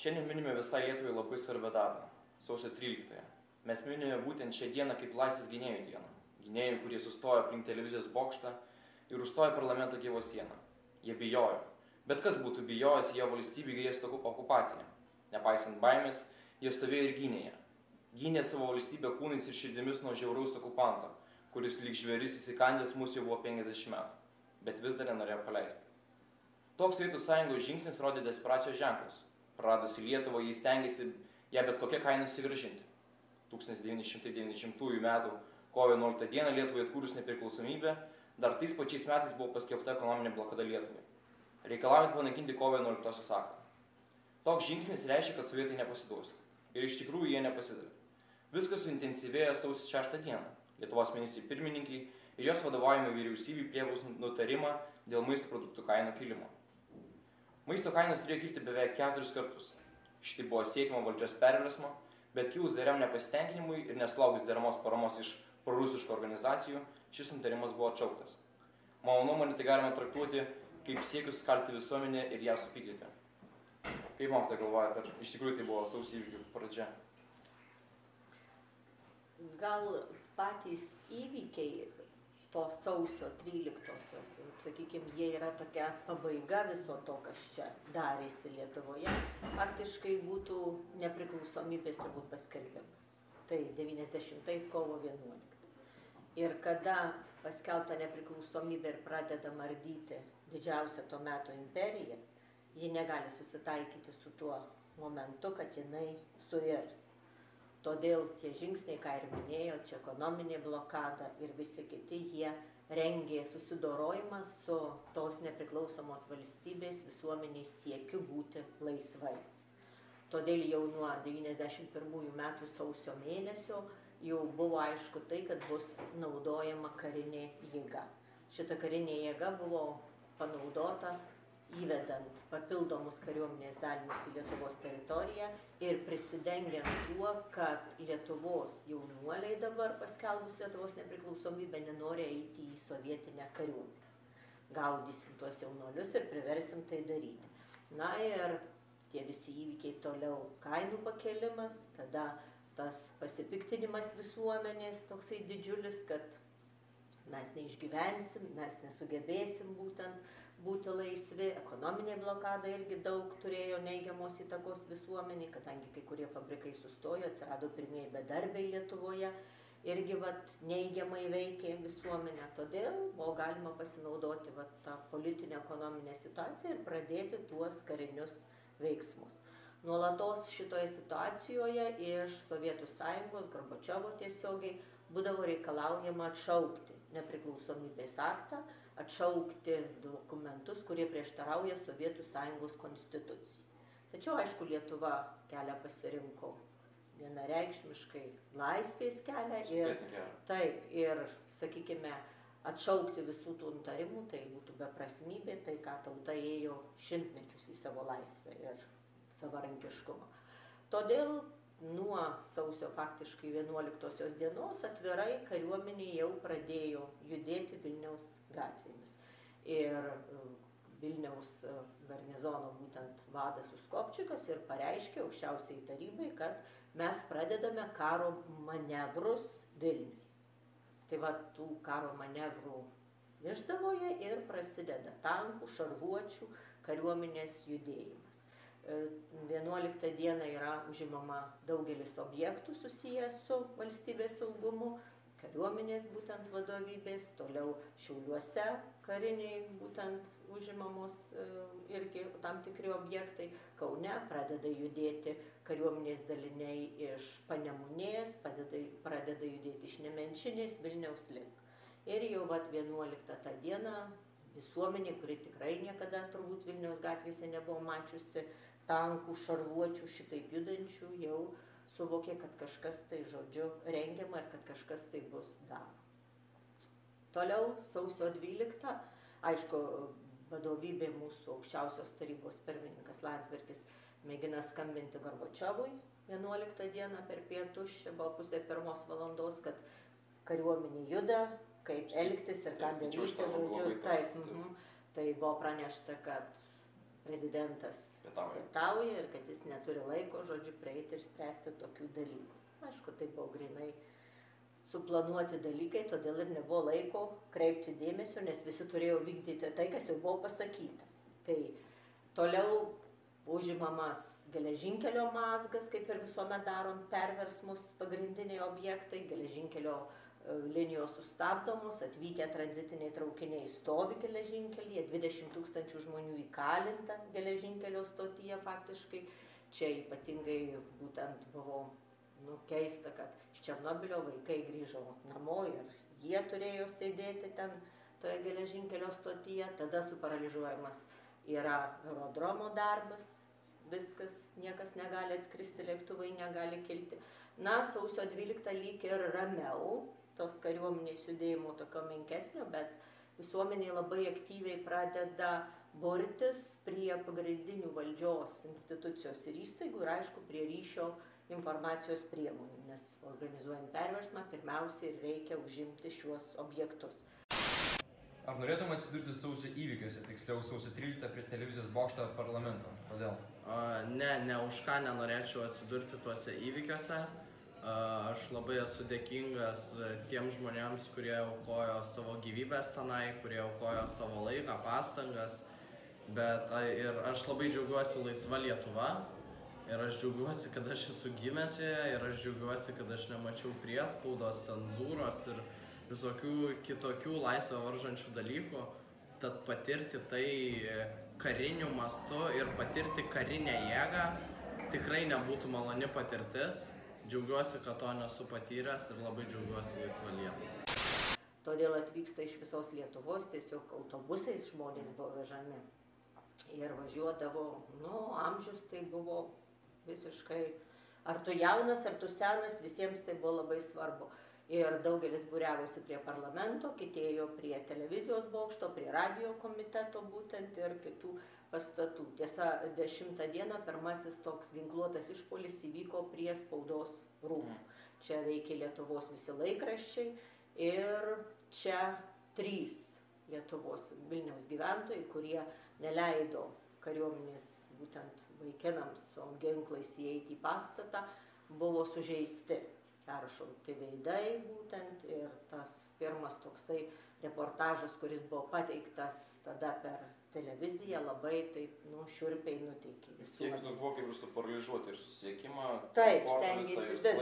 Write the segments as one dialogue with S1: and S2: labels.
S1: Šiandien minime visai Lietuvai labai svarbią datą – sausio 13-ąją. Mes minime būtent šią dieną kaip laisvės gynėjų dieną. Gynėjų, kurie sustojo aplink televizijos bokštą ir užstojo parlamento Kijevo sieną. Jie bijojo. Bet kas būtų bijojęs, jie valstybei grėstų okupaciją. Nepaisant baimės, jie stovėjo ir gynė ją. Gynė savo valstybę kūnais ir širdimis nuo žiauraus okupanto, kuris lyg žvėris įsikandęs mūsų jau buvo 50 metų, bet vis dar nenorėjo paleisti. Toks Sovietų Sąjungos žingsnis rodė desperacijos ženklus. Praradusi Lietuvą, jis stengiasi ją bet kokią kainą susigrąžinti. 1990 m. kovo 11 d. Lietuvai atkūrus nepriklausomybę, dar tais pačiais metais buvo paskelbta ekonominė blokada Lietuvai, reikalaujant panaikinti kovo 11 aktą. Toks žingsnis reiškia, kad sovietai nepasiduos. Ir iš tikrųjų jie nepasidavė. Viskas suintensyvėjo sausio 6 d. Lietuvos ministrai pirmininkai ir jos vadovaujami vyriausybei priėmus nutarimą dėl maisto produktų kainų kilimo. Maisto kainos turėjo kilti beveik 4 kartus. Šitai buvo siekiama valdžios perversmo, bet kilus dėriam nepasitenkinimui ir nesulaukus deramos paramos iš prorusiškų organizacijų, šis nutarimas buvo atšauktas. Mano nuomonė, tai galima traktuoti kaip siekius skalti visuomenę ir ją supykdyti. Kaip mokytoja galvojate, ar iš tikrųjų tai buvo sausio įvykių pradžia?
S2: Gal patys įvykiai to sausio 13-osios, sakykime, jie yra tokia pabaiga viso to, kas čia darėsi Lietuvoje, faktiškai būtų nepriklausomybės turbūt paskelbimas. Tai 90 kovo 11. Ir kada paskelbta nepriklausomybė ir pradeda mardyti didžiausią to meto imperiją, ji negali susitaikyti su tuo momentu, kad jinai suirs. Todėl tie žingsniai, ką ir minėjo, čia ekonominė blokada ir visi kiti, jie rengė susidorojimą su tos nepriklausomos valstybės visuomeniais siekiu būti laisvais. Todėl jau nuo 91 metų sausio mėnesio jau buvo aišku tai, kad bus naudojama karinė jėga. Šita karinė jėga buvo panaudota įvedant papildomus kariuomenės dalinius į Lietuvos teritoriją ir prisidengiant tuo, kad Lietuvos jaunuoliai dabar paskelbus Lietuvos nepriklausomybę nenori eiti į sovietinę kariuomenę. Gaudysim tuos jaunuolius ir priversim tai daryti. Na ir tie visi įvykiai toliau kainų pakelimas, tada tas pasipiktinimas visuomenės toksai didžiulis, kad mes neišgyvensim, mes nesugebėsim būtent būti laisvi. Ekonominė blokada irgi daug turėjo neigiamos įtakos visuomeniai, kadangi kai kurie fabrikai sustojo, atsirado pirmieji bedarbiai Lietuvoje, irgi neigiamai veikė visuomenę. Todėl buvo galima pasinaudoti tą politinę ekonominę situaciją ir pradėti tuos karinius veiksmus. Nuolatos šitoje situacijoje iš Sovietų Sąjungos, Gorbačiovo tiesiogiai, būdavo reikalaujama atšaukti nepriklausomybės aktą, atšaukti dokumentus, kurie prieštarauja Sovietų Sąjungos konstitucijai. Tačiau, aišku, Lietuva kelią pasirinko vienareikšmiškai laisvės kelią ir, sakykime, atšaukti visų tų nutarimų, tai būtų beprasmybė, tai ką tauta ėjo šimtmečius į savo laisvę ir savarankiškumą. Todėl nuo sausio faktiškai 11 dienos atvirai kariuomenė jau pradėjo judėti Vilniaus gatvėmis. Ir Vilniaus garnizono būtent vadas Uskopčikas ir pareiškė aukščiausiai tarybai, kad mes pradedame karo manevrus Vilniui. Tai tų karo manevrų išdavoje ir prasideda tankų, šarvuočių kariuomenės judėjimas. 11 dieną yra užimama daugelis objektų susijęs su valstybės saugumu, kariuomenės būtent vadovybės, toliau Šiauliuose kariniai būtent užimamos irgi tam tikri objektai, Kaune pradeda judėti kariuomenės daliniai iš Panemunės, pradeda judėti iš Nemenčinės, Vilniaus link. Ir jau 11 dieną visuomenė, kuri tikrai niekada turbūt Vilniaus gatvėse nebuvo mačiusi tankų, šarvuočių šitaip judančių, jau suvokė, kad kažkas tai žodžiu rengiama ir kad kažkas tai bus daroma. Toliau sausio 12, aišku, vadovybė mūsų aukščiausios tarybos pirmininkas Landsbergis mėgina skambinti Gorbačiovui 11 dieną per pietus, čia buvo 12:30 valandos, kad kariuomenė juda, kaip elgtis ir ką daryti, žodžiu. Tai buvo pranešta, kad prezidentas pietauja ir kad jis neturi laiko, žodžiu, prieiti ir spręsti tokių dalykų. Aišku, tai buvo grinai suplanuoti dalykai, todėl ir nebuvo laiko kreipti dėmesio, nes visi turėjo vykdyti tai, kas jau buvo pasakyta. Tai toliau užimamas geležinkelio mazgas, kaip ir visuomet darant perversmus, pagrindiniai objektai, geležinkelio linijos sustabdomos, atvykę tranzitiniai traukiniai stovi geležinkelyje, 20 000 žmonių įkalinta geležinkelio stotyje faktiškai. Čia ypatingai būtent buvo keista, kad iš Černobylio vaikai grįžo namo ir jie turėjo sėdėti ten toje geležinkelio stotyje. Tada suparalyžiuojamas yra aerodromo darbas, viskas, niekas negali atskristi, lėktuvai negali kilti. Na, sausio 12 lyg ir ramiau, tos kariuomenės judėjimo tokio menkesnio, bet visuomeniai labai aktyviai pradeda burtis prie pagrindinių valdžios institucijos ir įstaigų ir aišku prie ryšio informacijos priemonių, nes organizuojant perversmą pirmiausiai reikia užimti šiuos objektus.
S1: Ar norėtum atsidurti sausio įvykiuose, tiksliau sausio 13 prie televizijos bokšto parlamento? Kodėl?
S3: Ne už ką nenorėčiau atsidurti tuose įvykiuose. Aš labai esu dėkingas tiems žmonėms, kurie aukojo savo gyvybės tenai, kurie aukojo savo laiką, pastangas. Bet ir aš labai džiaugiuosi laisva Lietuva. Ir aš džiaugiuosi, kad aš esu gimęs joje, ir aš džiaugiuosi, kad aš nemačiau priespaudos, cenzūros ir visokių kitokių laisvę varžančių dalykų. Tad patirti tai kariniu mastu ir patirti karinę jėgą tikrai nebūtų maloni patirtis. Džiaugiuosi, kad to nesu patyręs ir labai džiaugiuosi laisva Lietuva.
S2: Todėl atvyksta iš visos Lietuvos, tiesiog autobusais žmonės buvo vežami. Ir važiuodavo, amžius tai buvo visiškai, ar tu jaunas, ar tu senas, visiems tai buvo labai svarbu. Ir daugelis būriavosi prie parlamento, kiti ėjo prie televizijos bokšto, prie radio komiteto būtent ir kitų pastatų. Tiesa, 10 dieną pirmasis toks ginkluotas išpuolis įvyko prie spaudos rūmų. Čia veikė Lietuvos visi laikraščiai ir čia 3 Lietuvos Vilniaus gyventojai, kurie neleido kariuomenės būtent vaikinams su ginklais įeiti į pastatą, buvo sužeisti, peršauti veidai būtent ir tas pirmas toksai reportažas, kuris buvo pateiktas tada per televiziją, labai taip, šiurpiai nuteikė visuomenę.
S1: Siekis buvo kaip ir suparalyžiuoti ir susisiekimą,
S2: taip, stengiasi viską,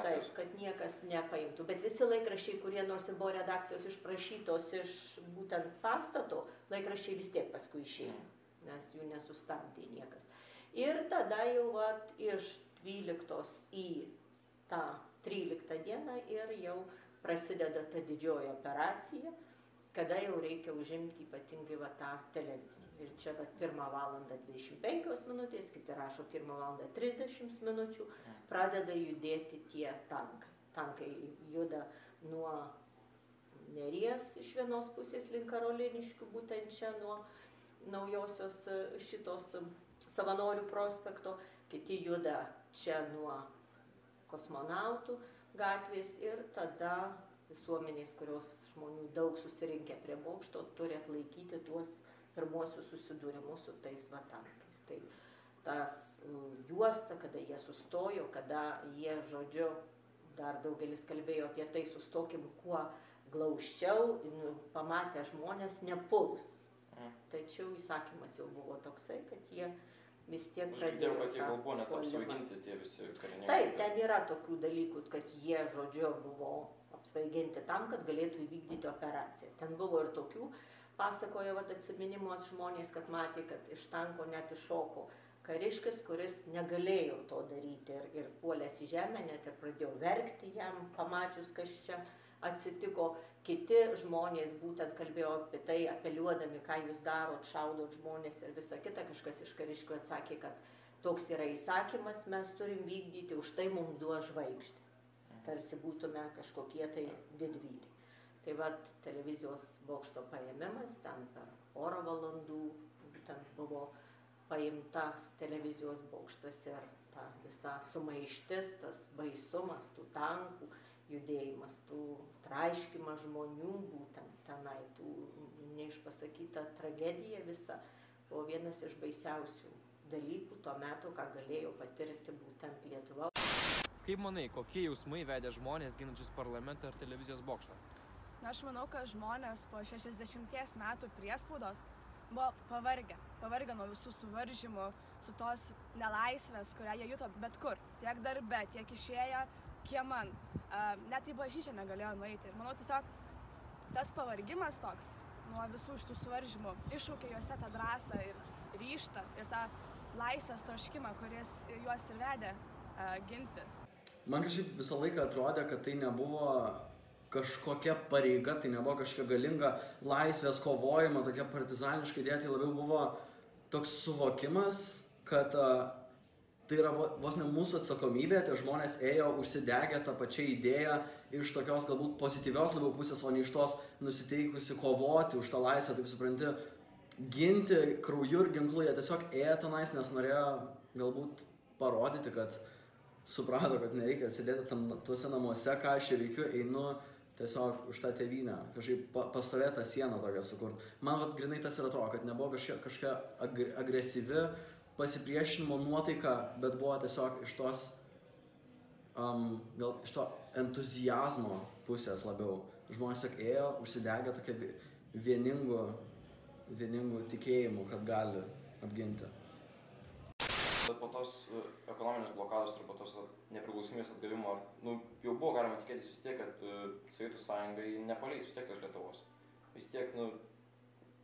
S2: taip, kad niekas nepaimtų. Bet visi laikraščiai, kurie nors ir buvo redakcijos išprašytos iš būtent pastato, laikraščiai vis tiek paskui išėjo, nes jų nesustabdė niekas. Ir tada jau iš 12 į tą 13 dieną ir jau prasideda ta didžioji operacija, kada jau reikia užimti ypatingai tą televiziją. Ir čia 1:25, kiti rašo 1:30, pradeda judėti tie tankai. Tankai juda nuo Neries iš vienos pusės link Karoliniškių, būtent čia nuo naujosios šitos Savanorių prospekto, kiti juda čia nuo Kosmonautų gatvės ir tada visuomenės, kurios žmonių daug susirinkę prie bokšto, turi atlaikyti tuos pirmuosius susidūrimus su tais tankais. Tai tas juosta, kada jie sustojo, kada jie, žodžiu, dar daugelis kalbėjo apie tai, sustokim kuo glaučiau, pamatę žmonės nepuls. Tačiau įsakymas jau buvo toksai, kad jie vis tiek pradėjo.
S1: Aš girdėjau, kad jie gal buvo net apsvaiginti tie visi kariniai.
S2: Taip, ten yra tokių dalykų, kad jie, žodžiu, buvo apsvaiginti tam, kad galėtų įvykdyti operaciją. Ten buvo ir tokių, pasakojo atsiminimuos žmonės, kad matė, kad iš tanko net iššoko kariškis, kuris negalėjo to daryti ir puolės į žemę, net ir pradėjo verkti jam, pamačius, kas čia atsitiko. Kiti žmonės būtent kalbėjo apie tai, apeliuodami, ką jūs darot, šaudot žmonės ir visa kita. Kažkas iš kariškių atsakė, kad toks yra įsakymas, mes turim vykdyti, už tai mums duos žvaigždę. Tarsi būtume kažkokie tai didvyriai. Tai televizijos bokšto paėmimas, ten per porą valandų būtent buvo paimtas televizijos bokštas ir ta visa sumaištis, tas baisumas tų tankų, judėjimas, tų traiškimas žmonių būtent tenai, tų neišpasakyta tragedija visa, buvo vienas iš baisiausių dalykų tuo metu, ką galėjo patirti būtent Lietuva.
S1: Kaip manai, kokie jausmai vedė žmonės ginančius parlamentą ir televizijos bokštą?
S4: Na, aš manau, kad žmonės po 60 metų priespaudos buvo pavargę nuo visų suvaržymų, su tos nelaisvės, kurią jie juto bet kur, tiek darbe, tiek išėję kieman, net į bažnyčią negalėjo nueiti. Ir manau, tiesiog tas pavargimas toks nuo visų šitų suvaržymų iššaukė juose tą drąsą ir ryžtą ir tą laisvės troškimą, kuris juos ir vedė ginti.
S5: Man kažkaip visą laiką atrodė, kad tai nebuvo kažkokia pareiga, tai nebuvo kažkokia galinga laisvės kovojimo, tokia partizaniška idėja, tai labiau buvo toks suvokimas, kad tai yra vos ne mūsų atsakomybė, tie žmonės ėjo užsidegę tą pačią idėją iš tokios galbūt pozityvios labiau pusės, o ne iš tos nusiteikusi kovoti už tą laisvę, taip supranti, ginti krauju ir ginklu, jie tiesiog ėjo tenais, nes norėjo galbūt parodyti, kad suprato, kad nereikia sėdėti tuose namuose, ką aš čia veikiu, einu tiesiog už tą tėvynę, kažkaip pastovėtą sieną tokią sukurt. Man grinai tas ir atrodo, kad nebuvo kažkokia agresyvi pasipriešinimo nuotaika, bet buvo tiesiog iš tos, gal iš to entuzijazmo pusės labiau. Žmonės tiesiog ėjo, užsidegę tokia vieningu tikėjimu, kad gali apginti.
S1: Po tos ekonominės blokados ir po tos nepriklausomybės atgavimo, jau buvo galima tikėtis vis tiek, kad Sovietų sąjungai nepaleis vis tiek iš Lietuvos. Vis tiek,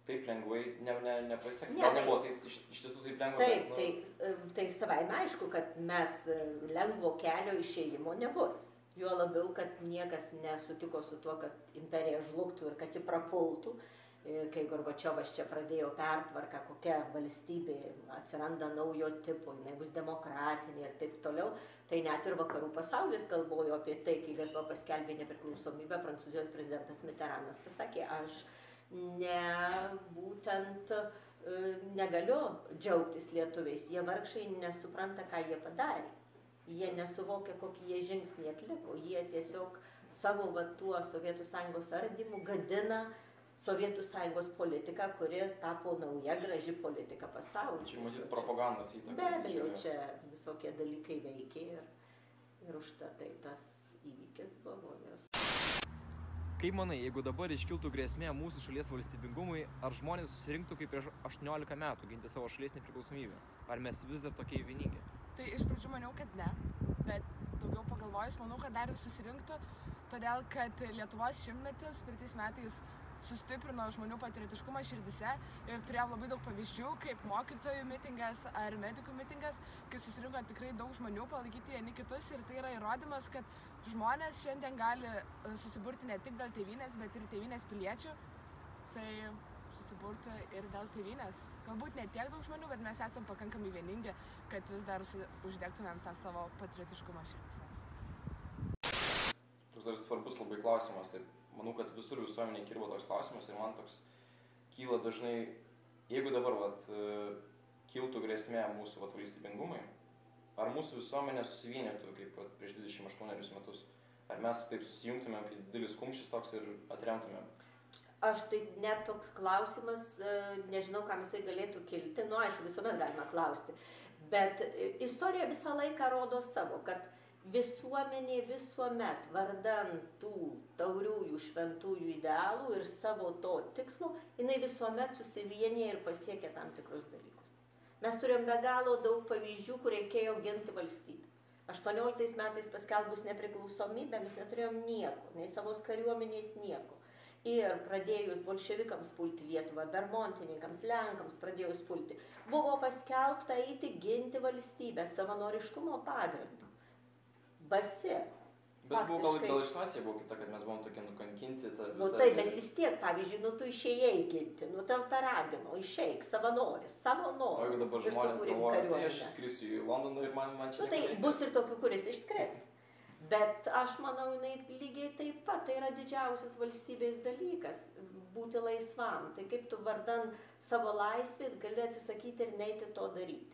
S1: taip lengvai nepasiseks. Gal nebuvo taip, iš tiesų taip lengva.
S2: Taip, tai savaime aišku, kad mes lengvo kelio išėjimo nebus. Juo labiau, kad niekas nesutiko su tuo, kad imperija žlugtų ir kad ji prapultų. Kai Gorbačiovas čia pradėjo pertvarką, kokia valstybė atsiranda naujo tipo, jinai bus demokratinė ir taip toliau, tai net ir vakarų pasaulis galvojo apie tai, kai Lietuva paskelbė nepriklausomybę, Prancūzijos prezidentas Mitteranas pasakė, aš negaliu džiaugtis lietuviais, jie vargšai nesupranta, ką jie padarė, jie nesuvokia, kokį jie žingsnį atliko, jie tiesiog savo tuo Sovietų sąjungos ardymu gadina Sovietų sąjungos politika, kuri tapo nauja, graži politika pasaulyje.
S1: Čia matyt propagandos įtaka.
S2: Be abejo, čia visokie dalykai veikia ir užtatai tas įvykis buvo.
S1: Kaip manai, jeigu dabar iškiltų grėsmė mūsų šalies valstybingumui, ar žmonės susirinktų kaip prieš 18 metų ginti savo šalies nepriklausomybę? Ar mes vis dar tokie vieningi?
S4: Tai iš pradžių maniau, kad ne, bet daugiau pagalvojus, manau, kad dar ir susirinktų, todėl kad Lietuvos šimtmetis praeitais metais sustiprino žmonių patriotiškumą širdise ir turėjom labai daug pavyzdžių, kaip mokytojų mitingas ar medikų mitingas, kai susirinko tikrai daug žmonių palaikyti vieni kitus ir tai yra įrodymas, kad žmonės šiandien gali susiburti ne tik dėl tėvynės, bet ir tėvynės piliečių, tai susiburti ir dėl tėvynės. Galbūt ne tiek daug žmonių, bet mes esame pakankamai vieningi, kad vis dar uždegtumėm tą savo patriotiškumą širdise.
S1: Toks dar svarbus labai klausimas. Ir manau, kad visur visuomeniai kirba toks klausimas ir man toks kyla dažnai, jeigu dabar kiltų grėsmė mūsų valstybingumui, ar mūsų visuomenė susivienytų kaip prieš 28 metus, ar mes taip susijungtumėm kaip didelis kumštis toks ir atremtumėm?
S2: Aš tai net toks klausimas, nežinau, kam jisai galėtų kilti, aišku, visuomet galima klausti, bet istorija visą laiką rodo savo, kad visuomenė visuomet vardan tų tauriųjų šventųjų idealų ir savo to tikslo, jinai visuomet susivienyje ir pasiekia tam tikrus dalykus. Mes turėjom be galo daug pavyzdžių, kur reikėjo ginti valstybę. 18 metais paskelbus nepriklausomybę mes neturėjom nieko, nei savos kariuomenės nieko. Ir pradėjus bolševikams pulti Lietuvą, bermontininkams, lenkams pradėjus pulti, buvo paskelbta eiti ginti valstybę savanoriškumo pagrindu. Basi.
S1: Bet buvo gal iš situacija buvo kita, kad mes buvom tokie nukankinti.
S2: Taip, bet vis tiek, pavyzdžiui, tu išėjai ginti, tau tą ragino, išeik, savanoris, savo norų.
S1: O jeigu dabar žmonės galvoja, tai aš išskrisiu į Londoną ir man čia
S2: tai bus ir tokių, kuris išskris. Bet aš manau, jinai lygiai taip pat, tai yra didžiausias valstybės dalykas, būti laisvam. Tai kaip tu vardan savo laisvės gali atsisakyti ir neiti to daryti.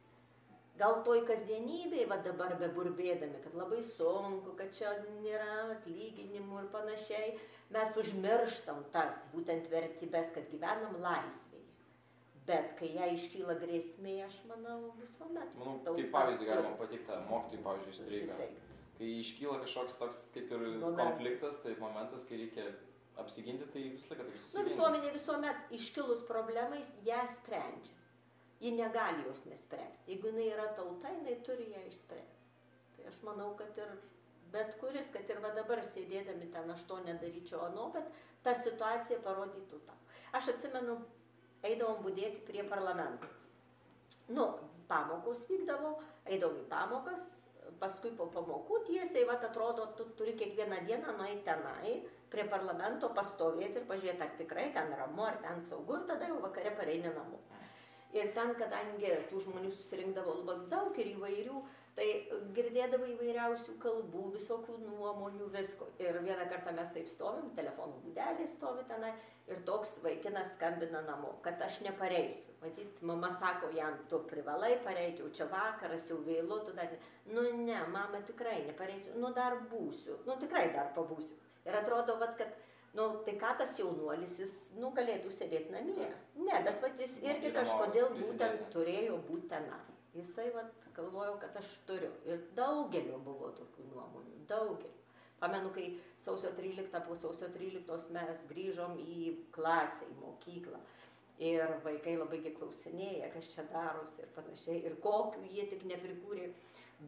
S2: Gal toj kasdienybėj, dabar beburbėdami, kad labai sunku, kad čia nėra atlyginimų ir panašiai, mes užmirštam tas būtent vertybės, kad gyvenam laisvėje. Bet kai ją iškyla grėsmė, aš manau, visuomet.
S1: Manau,
S2: tauta
S1: kaip pavyzdį
S2: turi
S1: galima pateikti mokytojų, pavyzdžiui, streiką.
S2: susitelkti.
S1: Kai iškyla kažkoks toks kaip ir
S2: Momentas.
S1: konfliktas, tai momentas, kai reikia apsiginti, tai visą laiką taip
S2: Nu,
S1: susiginti.
S2: visuomenė visuomet iškilus problemais ją sprendžia. Ji negali jos nespręsti. Jeigu jinai yra tauta, jinai turi ją išspręsti. Tai aš manau, kad ir bet kuris, kad ir va dabar sėdėdami ten aš to nedaryčiau ano, bet ta situacija parodytų tau. Aš atsimenu, eidavom budėti prie parlamento. Nu, pamokos vykdavo, eidavom į pamokas, paskui po pamokų tiesiai, va, atrodo, tu turi kiekvieną dieną nueiti tenai, prie parlamento pastovėti ir pažiūrėti, ar tikrai ten ramu, ar ten saugu, ir tada jau vakare pareini namo. Ir ten, kadangi tų žmonių susirinkdavo labai daug ir įvairių, tai girdėdavo įvairiausių kalbų, visokių nuomonių, visko. Ir vieną kartą mes taip stovim, telefonų būdelė stovi tenai, ir toks vaikinas skambina namo, kad aš nepareisiu. Matyt, mama sako jam, tu privalai pareiti, jau čia vakaras, jau vėlu, tu dar ne. Nu ne, mama, tikrai nepareisiu, nu dar būsiu, nu tikrai dar pabūsiu. Ir atrodo, vat, kad nu, tai ką tas jaunuolis, jis, nu, galėtų sėdėti namie. Ne, bet vat, jis irgi kažkodėl būtent turėjo būti tenai. Jisai vat, galvojo, kad aš turiu. Ir daugelio buvo tokių nuomonių, daugelio. Pamenu, kai sausio 13, po sausio 13 mes grįžom į klasę, į mokyklą. Ir vaikai labai klausinėja, kas čia darosi ir panašiai. Ir kokių jie tik neprikūrė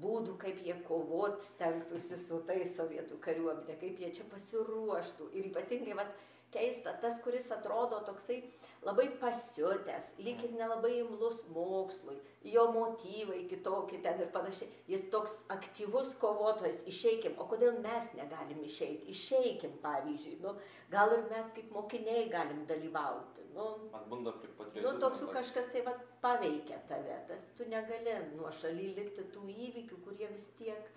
S2: būdų, kaip jie kovot stengtųsi su tai sovietų kariuomenė, kaip jie čia pasiruoštų. Ir ypatingai, vat, keista, tas, kuris atrodo toksai labai pasiutęs, lyg ir nelabai imlus mokslui, jo motyvai kitokie ten ir panašiai. Jis toks aktyvus kovotojas, išeikim. O kodėl mes negalim išeiti? Išeikim, pavyzdžiui. Nu, gal ir mes kaip mokiniai galim dalyvauti. Nu,
S1: Atbunda patriotizmas.
S2: nu, toks kažkas tai vat, paveikia tave. Tas tu negali nuošaly likti tų įvykių, kurie vis tiek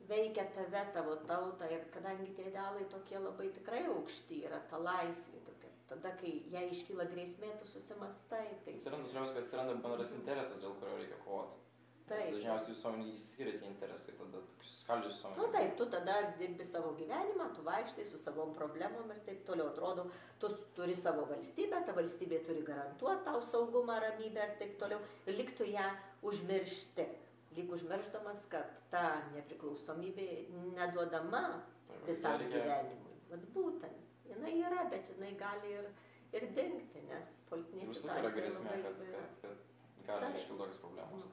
S2: veikia tave, tavo tautą. Ir kadangi tie idealai tokie labai tikrai aukšti yra, ta laisvė tokia. Tada, kai jai iškyla grėsmė, tu susimastai. Tai...
S1: Atsiranda bendras interesas, dėl kurio reikia kovoti.
S2: Taip.
S1: Dažniausiai visuomenė išsiskiria tie interesai, tada suskaldžius visuomenė.
S2: Nu taip, tu tada dirbi savo gyvenimą, tu vaikštai su savom problemom ir taip toliau. Atrodo, tu turi savo valstybę, ta valstybė turi garantuoti tau saugumą, ramybę ir taip toliau. Ir lyg tu ją užmiršti. Lyg užmiršdamas, kad ta nepriklausomybė neduodama visam gyvenimui. Vat būtent, jinai yra, bet jinai gali ir dingti, nes politinė situacija
S1: labai grėsmė,
S2: labai...
S1: kad gali iškilti tokios problemos.